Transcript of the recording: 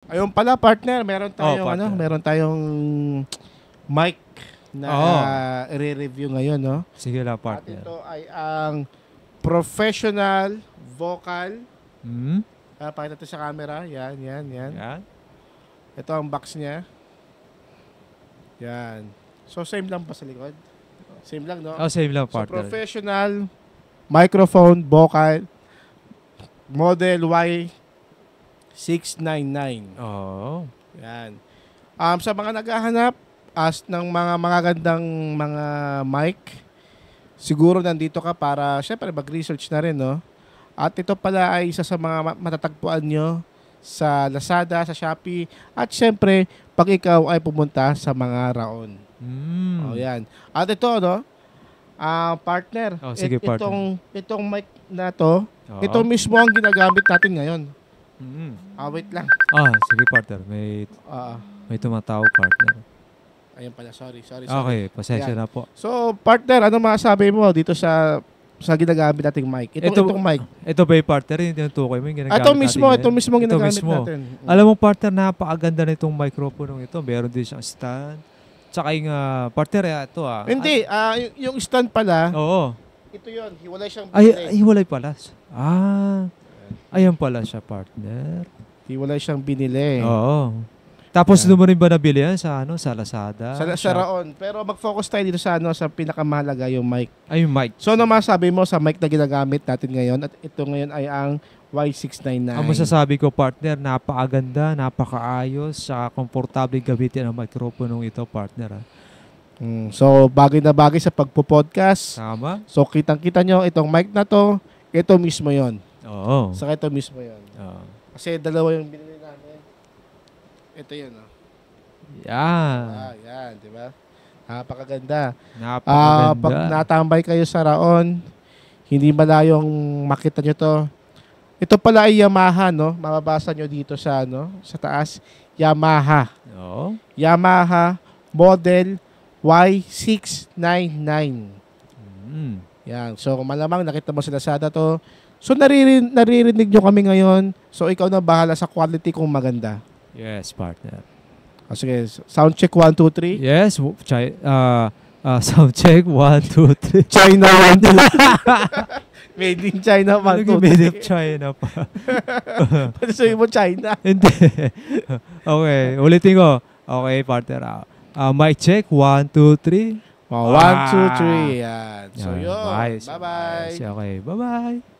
Ayun pala partner, meron tayong partner. meron tayong mic na i-review ngayon, no? Sige lang, At partner. ito ay ang professional vocal. Pakita ito sa camera. Yan. Yan. Ito ang box niya. Yan. So same lang pa sa likod? Same lang, no? Same lang, So partner. professional microphone vocal model Y699. Oo. Yan. Sa mga naghahanap ng mga magagandang mga mic, siguro nandito ka para syempre mag-research na rin, no? At ito pala ay isa sa mga matatagpuan nyo sa Lazada, sa Shopee, at syempre pag ikaw ay pumunta sa mga Raon. Oh, yan. At ito, no? Partner, sige, partner. itong mic na to, ito mismo ang ginagamit natin ngayon. Wait lang. Sige, partner. May tumatawag, partner. Ayun pala, sorry. Okay, pasensya na po. So, partner, ano masasabi mo dito sa ginagamit nating mic? Itong mic. Ito ba yung partner? Yung tinutukoy mo yung ginagamit Ito mismo ginagamit natin. Alam mo, partner, napakaganda na itong microphone ito. Meron din siyang stand. Tsaka yung partner, ito Hindi, yung stand pala. Oo. Ito yun, hiwalay siyang binili. Ay, hiwalay pala. Ayan pala siya, partner. Hiwalay siyang binili. Oo. Tapos doon mo rin ba nabili yan sa Lazada? Sa Raon. Pero mag-focus tayo dito sa pinakamahalaga, yung mic. Yung mic. So ano masabi mo sa mic na ginagamit natin ngayon? At ito ngayon ay ang Y699. Ang masasabi ko, partner, napakaganda, napakaayos, saka komportable gamitin ang microphone ito, partner. So bagay na bagay sa pagpo-podcast. Tama. So kitang-kita nyo itong mic na to, ito mismo yon. Oo. Saka ito mismo yon. Kasi dalawa yung binili namin. Ito yun, no? Yan. Yan, di ba? Napakaganda. Napakaganda. Pag natambay kayo sa Raon, hindi malayong makita nyo to. Ito pala ay Yamaha, no? Mababasa nyo dito sa taas. Yamaha. Oo. Yamaha model Y699. Yan. So, malamang nakita mo sa Lazada to. So, naririnig nyo kami ngayon. So, ikaw na bahala sa quality kung maganda. Yes, partner. Sige, sound check 1, 2, 3. Yes, sound check 1, 2, 3. China 1, 2. Made in China 1, 2, 3. Made in China pa. Pwede sabihin mo China. Hindi. Okay, ulitin ko. Okay, partner. Mic check 1, 2, 3. 1, 2, 3. Yan. So, yun. Nice. Bye-bye. Okay, bye-bye.